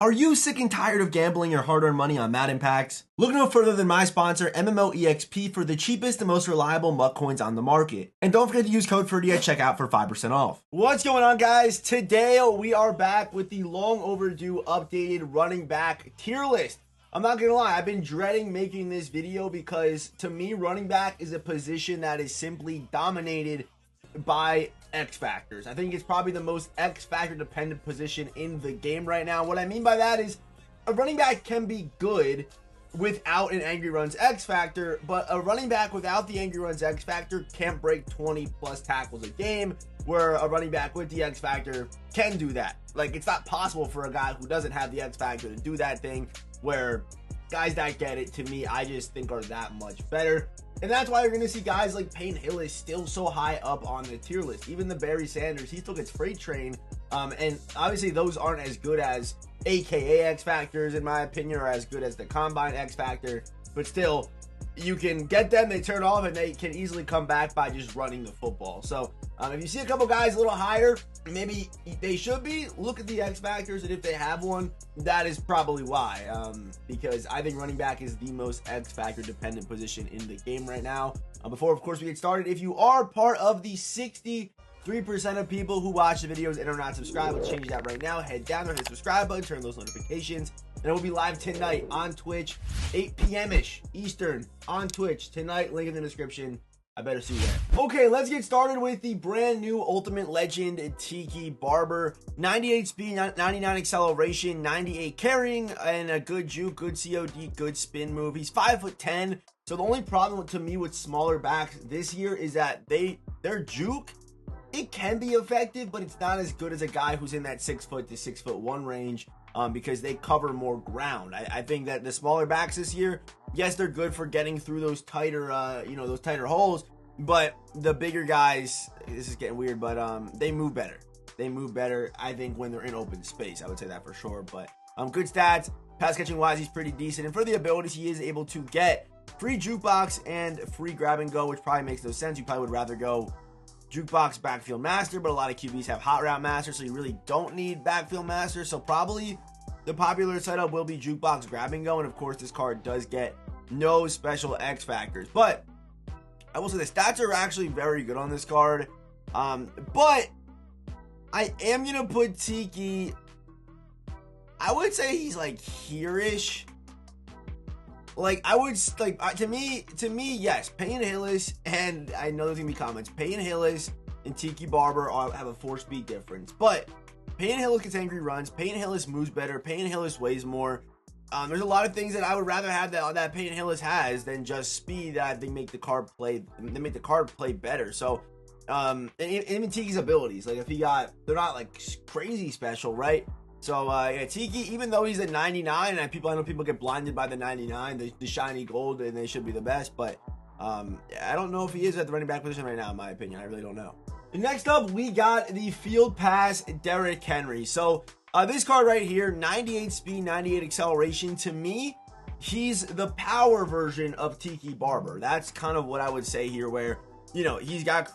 Are you sick and tired of gambling your hard-earned money on Madden packs? Look no further than my sponsor, MMOEXP, for the cheapest and most reliable MUT coins on the market. And don't forget to use code Ferdy at checkout for 5% off. What's going on, guys? Today we are back with the long overdue updated running back tier list. I'm not gonna lie, I've been dreading making this video because to me, running back is a position that is simply dominated by X factors. I think it's probably the most X factor dependent position in the game right now. What I mean by that is a running back can be good without an Angry Runs X factor, but a running back without the Angry Runs X factor can't break 20 plus tackles a game, where a running back with the X factor can do that. Like, it's not possible for a guy who doesn't have the X factor to do that thing, where guys that get it, to me, I just think are that much better. And that's why you're going to see guys like Payne Hillis still so high up on the tier list. Even the Barry Sanders, he still gets freight train. And obviously those aren't as good as AKA X Factors, in my opinion, or as good as the Combine X Factor. But still, you can get them, they turn off, and they can easily come back by just running the football. So if you see a couple guys a little higher, maybe they should be, look at the X Factors, and if they have one, that is probably why. Because I think running back is the most X Factor dependent position in the game right now. Before, of course, we get started, if you are part of the 63% of people who watch the videos and are not subscribed, let's change that right now. Head down there, hit the subscribe button, turn those notifications, and it will be live tonight on Twitch, 8 p.m.-ish Eastern on Twitch tonight. Link in the description. I better see you there. Okay, let's get started with the brand new Ultimate Legend Tiki Barber. 98 speed, 99 acceleration, 98 carrying, and a good juke, good COD, good spin move. He's 5'10", so the only problem to me with smaller backs this year is that their juke, it can be effective, but it's not as good as a guy who's in that 6 foot to 6'1" range. Because they cover more ground. I think that the smaller backs this year, yes, they're good for getting through those tighter, those tighter holes, but the bigger guys, this is getting weird, but they move better. They move better, I think, when they're in open space. I would say that for sure. But good stats, pass catching wise, he's pretty decent, and for the abilities, he is able to get free jukebox and free grab and go, which probably makes no sense. You probably would rather go jukebox backfield master, but a lot of QBs have hot route master, so you really don't need backfield master. So probably the popular setup will be jukebox grab and go, and of course this card does get no special X factors. But I will say the stats are actually very good on this card. But I am gonna put Tiki, I would say he's like here-ish. Like, I would, like, to me, yes, Payne Hillis, and I know there's gonna be comments, Payne Hillis and Tiki Barber have a 4-speed difference, but Payne Hillis gets angry runs, Payne Hillis moves better, Payne Hillis weighs more. There's a lot of things that I would rather have that Payne Hillis has than just speed that I think make the card play better. So, and even Tiki's abilities, like, if he got, they're not like crazy special, right? So, yeah, Tiki, even though he's a 99, and I know people get blinded by the 99, the shiny gold, and they should be the best, but I don't know if he is at the running back position right now, in my opinion. I really don't know. Next up, we got the Field Pass Derrick Henry. So, this card right here, 98 speed, 98 acceleration. To me, he's the power version of Tiki Barber. That's kind of what I would say here, where, he's got,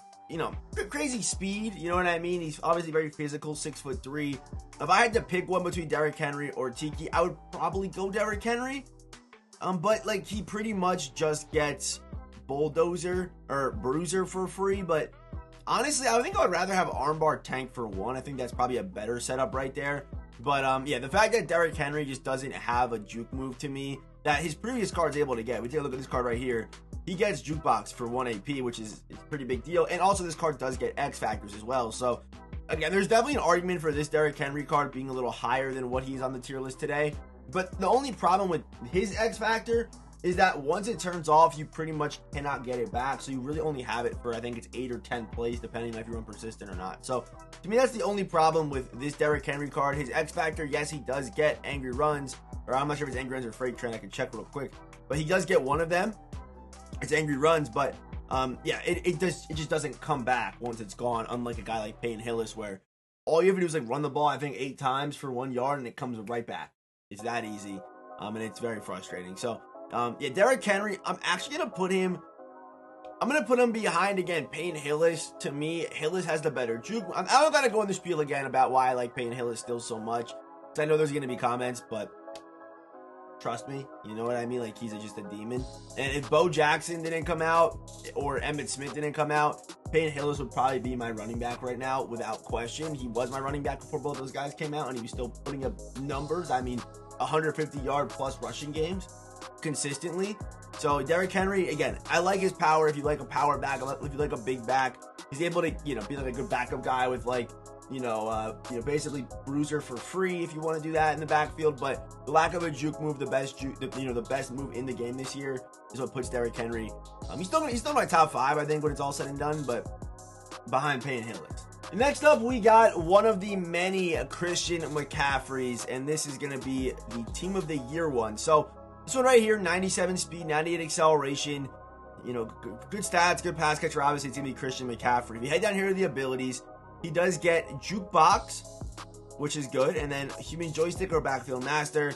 crazy speed, you know what I mean? He's obviously very physical, 6'3". If I had to pick one between Derrick Henry or Tiki, I would probably go Derrick Henry. But like, he pretty much just gets bulldozer or bruiser for free. But honestly, I think I would rather have armbar tank for one. I think that's probably a better setup right there. But yeah, the fact that Derrick Henry just doesn't have a juke move to me that his previous card's able to get. We take a look at this card right here. He gets jukebox for 1 AP, which is a pretty big deal. And also this card does get X factors as well. So again, there's definitely an argument for this Derrick Henry card being a little higher than what he's on the tier list today. But the only problem with his X factor is that once it turns off, you pretty much cannot get it back. So you really only have it for, I think it's 8 or 10 plays, depending on if you run persistent or not. So to me, that's the only problem with this Derrick Henry card. His X factor, yes, he does get angry runs, or I'm not sure if it's angry runs or freight train. I can check real quick, but he does get one of them. It's angry runs, but yeah, it just doesn't come back once it's gone, unlike a guy like Payne Hillis, where all you have to do is like run the ball, I think 8 times for 1 yard, and it comes right back. It's that easy, and it's very frustrating. So yeah, Derrick Henry, I'm actually gonna put him behind, again, Payne Hillis. To me, Hillis has the better juke. I don't gotta go in the spiel again about why I like Payne Hillis still so much. I know there's going to be comments, but trust me, you know what I mean? Like, he's just a demon. And if Bo Jackson didn't come out or Emon Smith didn't come out, Peyton Hillis would probably be my running back right now without question. He was my running back before both those guys came out, and he was still putting up numbers. I mean, 150-yard plus rushing games consistently. So Derrick Henry, again, I like his power. If you like a power back, if you like a big back, he's able to, be like a good backup guy with like, basically bruiser for free if you want to do that in the backfield. But the lack of a juke move, the best move in the game this year is what puts Derrick Henry. He's still my top 5, I think, when it's all said and done, but behind Peyton Hillis. Next up, we got one of the many Christian McCaffreys, and this is going to be the Team of the Year one. So this one right here, 97 speed, 98 acceleration, good stats, good pass catcher. Obviously, it's going to be Christian McCaffrey. If you head down here to the abilities, he does get Jukebox, which is good, and then Human Joystick or Backfield Master.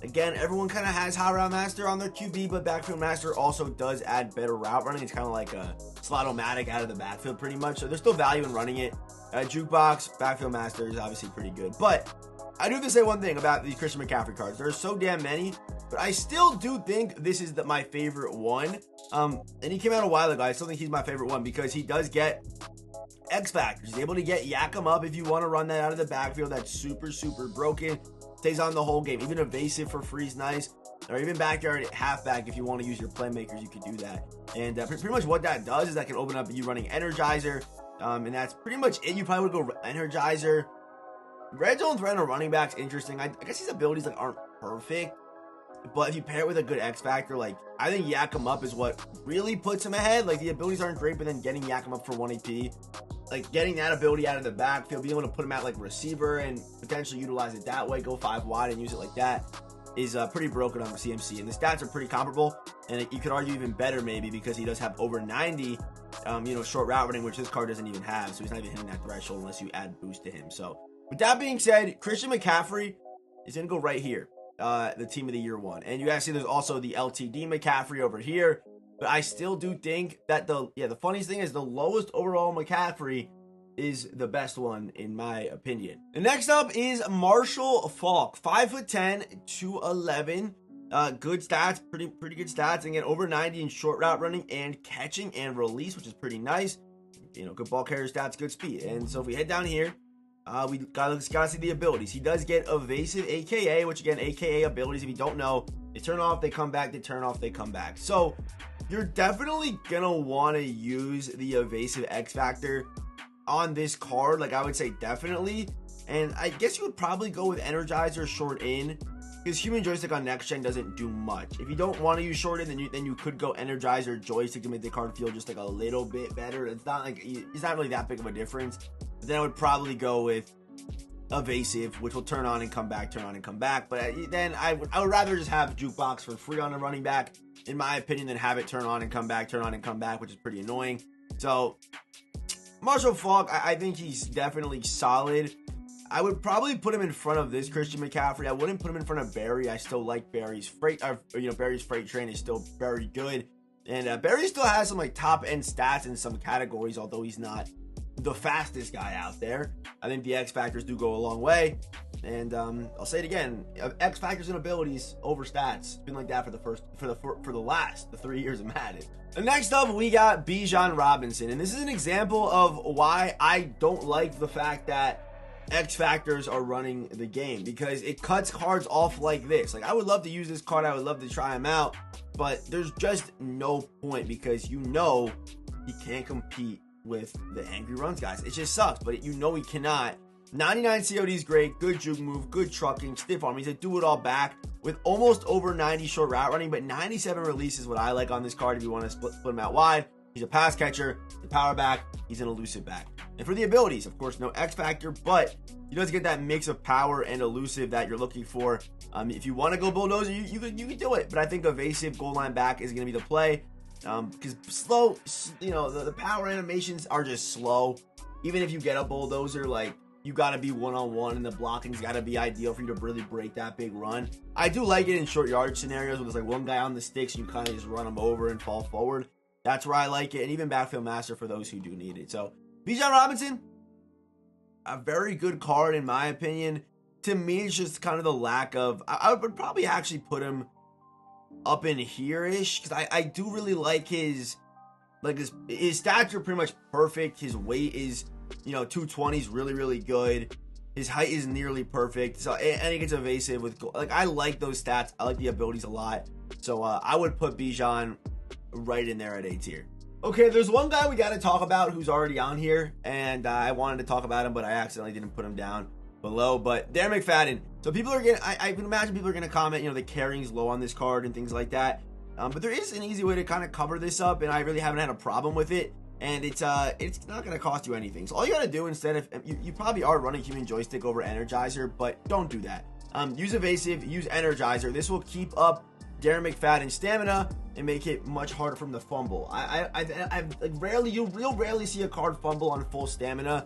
Again, everyone kind of has High Route Master on their QB, but Backfield Master also does add better route running. It's kind of like a Slot-O-Matic out of the backfield pretty much, so there's still value in running it. Jukebox, Backfield Master is obviously pretty good, but I do have to say one thing about these Christian McCaffrey cards. There are so damn many, but I still do think this is my favorite one. And he came out a while ago. I still think he's my favorite one because he does get X Factor. He's able to get Yak 'em Up if you want to run that out of the backfield. That's super, super broken. Stays on the whole game. Even evasive for free is nice. Or even backyard halfback if you want to use your playmakers, you could do that. And pretty much what that does is that can open up you running Energizer. And that's pretty much it. You probably would go Energizer. Red zone threat on running back's interesting. I guess his abilities aren't perfect. But if you pair it with a good X Factor, I think Yak 'em Up is what really puts him ahead. The abilities aren't great, but then getting Yak 'em Up for 1 AP, getting that ability out of the backfield, being able to put him out receiver and potentially utilize it that way, go 5 wide and use it like that, is pretty broken on the CMC. And the stats are pretty comparable, and you could argue even better maybe because he does have over 90, short route running, which this card doesn't even have. So he's not even hitting that threshold unless you add boost to him. So with that being said, Christian McCaffrey is going to go right here. The Team of the Year one. And you guys see there's also the LTD McCaffrey over here. But I still do think that the funniest thing is the lowest overall McCaffrey is the best one in my opinion. And next up is Marshon Faulk, 5'10", 211. Good stats, pretty good stats. And get over 90 in short route running and catching and release, which is pretty nice. Good ball carrier stats, good speed. And so if we head down here, we gotta see the abilities. He does get evasive, aka, which again, aka abilities, if you don't know, they turn off, they come back, they turn off, they come back. So you're definitely gonna want to use the evasive X Factor on this card. I would say definitely. And I guess you would probably go with Energizer short in, because Human Joystick on next gen doesn't do much. If you don't want to use short in, then you could go Energizer Joystick to make the card feel just a little bit better. It's not really that big of a difference. But then I would probably go with evasive, which will turn on and come back, turn on and come back. But then I would rather just have Jukebox for free on a running back, in my opinion, than have it turn on and come back, which is pretty annoying. So Marshon Faulk, I think he's definitely solid. I would probably put him in front of this Christian McCaffrey. I wouldn't put him in front of Barry. I still like Barry's freight. Barry's freight train is still very good, and Barry still has some top end stats in some categories, although he's not the fastest guy out there. I think the X Factors do go a long way, and I'll say it again: X Factors and abilities over stats. It's been like that for the last 3 years of Madden. And next up, we got Bijan Robinson, and this is an example of why I don't like the fact that X Factors are running the game, because it cuts cards off like this. I would love to use this card, I would love to try him out, but there's just no point, because he can't compete with the angry runs guys. It just sucks, but he cannot. 99 COD is great, good juke move, good trucking, stiff arm. He's a do it all back with almost over 90 short route running, but 97 release is what I like on this card if you want to split him out wide. He's a pass catcher, the power back, he's an elusive back. And for the abilities, of course, no X Factor, but he does get that mix of power and elusive that you're looking for. If you want to go bulldozer, you can do it, but I think evasive goal line back is going to be the play. Because slow, the power animations are just slow. Even if you get a bulldozer, you got to be one-on-one, and the blocking's got to be ideal for you to really break that big run. I do like it in short yardage scenarios where there's one guy on the sticks and you kind of just run him over and fall forward. That's where I like it, and even Backfield Master for those who do need it. So Bijan Robinson, a very good card in my opinion. to me, it's just kind of the lack of, I would probably actually put him up in here-ish, because I do really like his stats are pretty much perfect. His weight is, 220 is really, really good. His height is nearly perfect. So, and he gets evasive with, I like those stats. I like the abilities a lot. So, I would put Bijan right in there at A tier. Okay, there's one guy we got to talk about who's already on here, and I wanted to talk about him, but I accidentally didn't put him down below. But Darren McFadden. So people are getting, I can imagine people are going to comment, the carrying's low on this card and things like that. But there is an easy way to kind of cover this up, and I really haven't had a problem with it. And it's not going to cost you anything. So all you got to do instead of, you probably are running human joystick over Energizer, but don't do that. Use evasive, use Energizer. This will keep up Darren McFadden's stamina and make it much harder for him to fumble. You'll rarely see a card fumble on full stamina.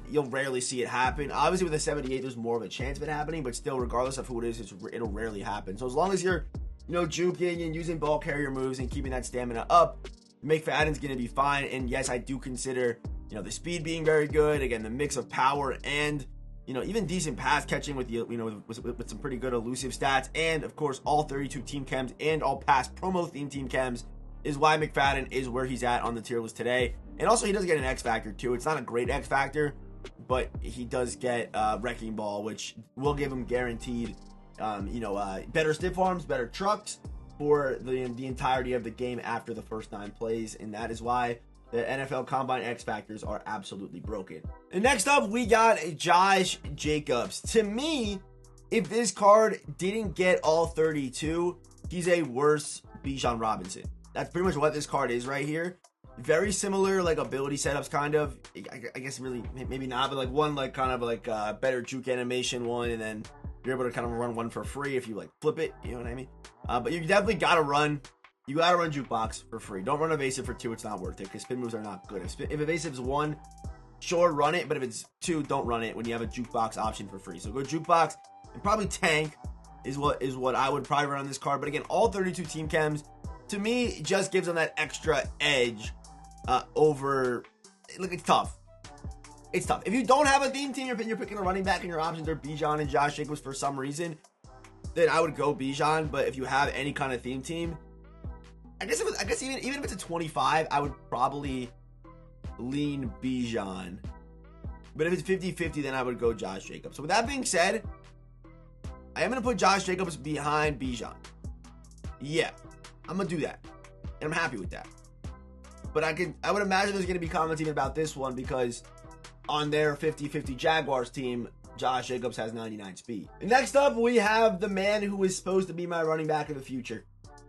You'll rarely see it happen. Obviously, with a 78, there's more of a chance of it happening, but still, regardless of who it is, it'll rarely happen. So as long as you're, juking and using ball carrier moves and keeping that stamina up, McFadden's going to be fine. And yes, I do consider, the speed being very good. Again, the mix of power and, even decent pass catching with with some pretty good elusive stats. And of course, all 32 team chems and all past promo theme team chems is why McFadden is where he's at on the tier list today. And also, he does get an X Factor too. It's not a great X Factor, but he does get Wrecking Ball, which will give him guaranteed, better stiff arms, better trucks for the entirety of the game after the first 9 plays. And that is why the NFL Combine X Factors are absolutely broken. And next up, we got Josh Jacobs. To me, if this card didn't get all 32, he's a worse Bijan Robinson. That's pretty much what this card is right here. Very similar, ability setups, kind of. I guess really, maybe not, but one, better juke animation one, and then you're able to kind of run one for free if you, flip it, you know what I mean? But you definitely gotta run jukebox for free. Don't run evasive for 2, it's not worth it, because spin moves are not good. If evasive's 1, sure, run it, but if it's 2, don't run it when you have a jukebox option for free. So go jukebox, and probably tank is what I would probably run on this card. But again, all 32 team chems, to me, just gives them that extra edge over. Look, it's tough. It's tough. If you don't have a theme team, you're picking a running back and your options are Bijan and Josh Jacobs for some reason, then I would go Bijan. But if you have any kind of theme team, I guess even if it's a 25, I would probably lean Bijan. But if it's 50-50, then I would go Josh Jacobs. So with that being said, I am going to put Josh Jacobs behind Bijan. Yeah, I'm going to do that. And I'm happy with that. But I would imagine there's going to be comments even about this one, because on their 50-50 Jaguars team, Josh Jacobs has 99 speed. And next up, we have the man who is supposed to be my running back of the future.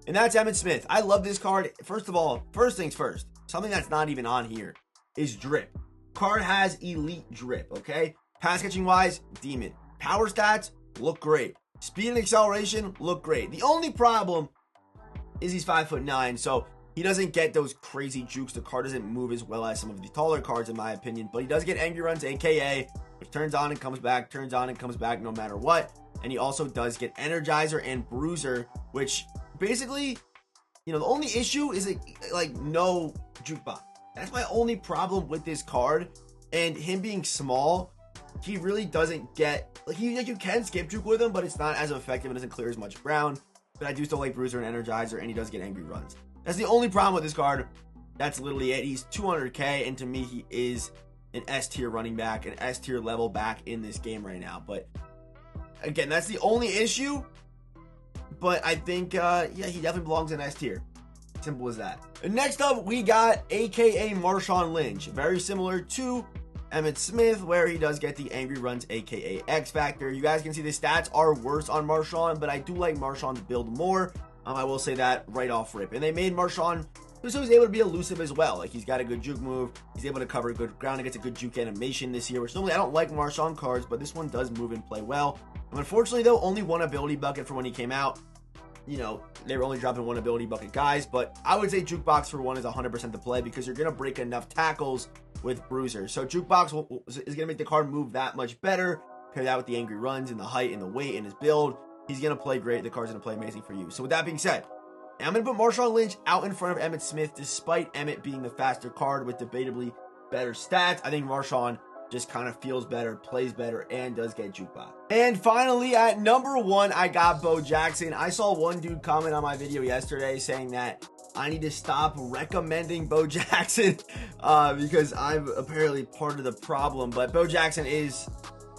And that's Emon Smith. I love this card. First of all, first things first, something that's not even on here is drip. Card has elite drip, okay? Pass catching wise, demon. Power stats, look great. Speed and acceleration, look great. The only problem is he's 5'9", so he doesn't get those crazy jukes. The card doesn't move as well as some of the taller cards, in my opinion, but he does get angry runs, aka, which turns on and comes back, no matter what. And he also does get Energizer and Bruiser, which basically, the only issue is no jukebox. That's my only problem with this card. And him being small, he really doesn't get, you can skip juke with him, but it's not as effective and doesn't clear as much ground. But I do still like Bruiser and Energizer, and he does get angry runs. That's the only problem with this card. That's literally it. He's 200k, and to me, he is an S tier running back, an S tier level back in this game right now. But again, that's the only issue. But I think, he definitely belongs in S tier. Simple as that. And next up, we got aka Marshon Lynch. Very similar to Emon Smith, where he does get the angry runs, aka X Factor. You guys can see the stats are worse on Marshon, but I do like Marshon's build more. I will say that right off rip. And they made Marshon so he's able to be elusive as well. He's got a good juke move. He's able to cover good ground and gets a good juke animation this year, which normally I don't like Marshon cards, but this one does move and play well. And unfortunately, though, only one ability bucket for when he came out. They were only dropping one ability bucket guys, but I would say jukebox for 1 is 100% the play, because you're going to break enough tackles with Bruiser. So jukebox is going to make the card move that much better. Pair that with the angry runs and the height and the weight and his build. He's going to play great. The card's going to play amazing for you. So with that being said, I'm going to put Marshon Lynch out in front of Emon Smith, despite Emmet being the faster card with debatably better stats. I think Marshon just kind of feels better, plays better, and does get jukebox. And finally, at number 1, I got Bo Jackson. I saw one dude comment on my video yesterday saying that I need to stop recommending Bo Jackson because I'm apparently part of the problem. But Bo Jackson is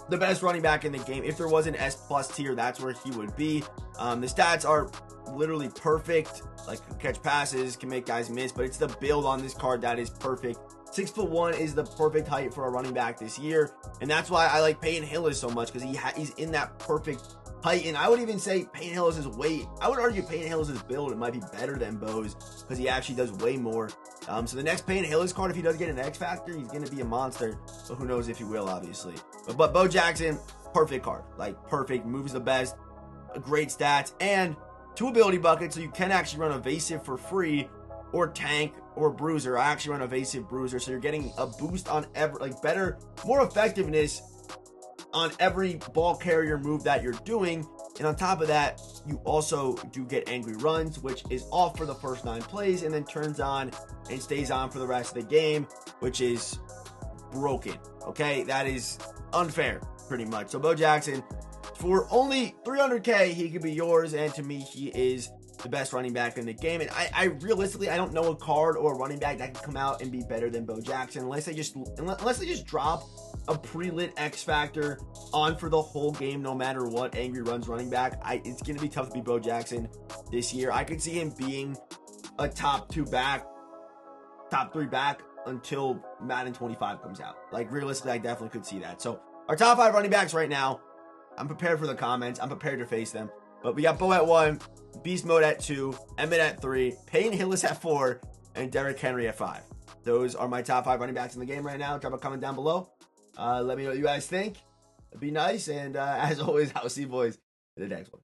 the best running back in the game. If there was an S+ tier, that's where he would be. The stats are literally perfect. Like, catch passes, can make guys miss, but it's the build on this card that is perfect. 6'1" is the perfect height for a running back this year, and that's why I like Peyton Hillis so much, because he's in that perfect height. And I would even say Peyton Hillis' weight, I would argue Peyton Hillis' build, it might be better than Bo's, because he actually does way more. So the next Peyton Hillis card, if he does get an X Factor, he's going to be a monster, but who knows if he will, obviously. But Bo Jackson, perfect card, like perfect, moves the best, great stats, and 2 ability buckets, so you can actually run evasive for free, or tank, or bruiser. I actually run evasive bruiser, so you're getting a boost on better, more effectiveness on every ball carrier move that you're doing. And on top of that, you also do get angry runs, which is off for the first 9 plays and then turns on and stays on for the rest of the game, which is broken. Okay, that is unfair, pretty much. So Bo Jackson, for only 300K, he could be yours, and to me, he is the best running back in the game. And I realistically, I don't know a card or a running back that can come out and be better than Bo Jackson unless they just drop a pre-lit X Factor on for the whole game, no matter what. Angry runs running back. It's going to be tough to beat Bo Jackson this year. I could see him being a top 3 back until Madden 25 comes out. Like, realistically, I definitely could see that. So our top 5 running backs right now, I'm prepared for the comments. I'm prepared to face them. But we got Bo at 1, Beast Mode at 2, Emmett at 3, Peyton Hillis at 4, and Derrick Henry at 5. Those are my top 5 running backs in the game right now. Drop a comment down below. Let me know what you guys think. It'd be nice. And as always, I'll see you boys in the next one.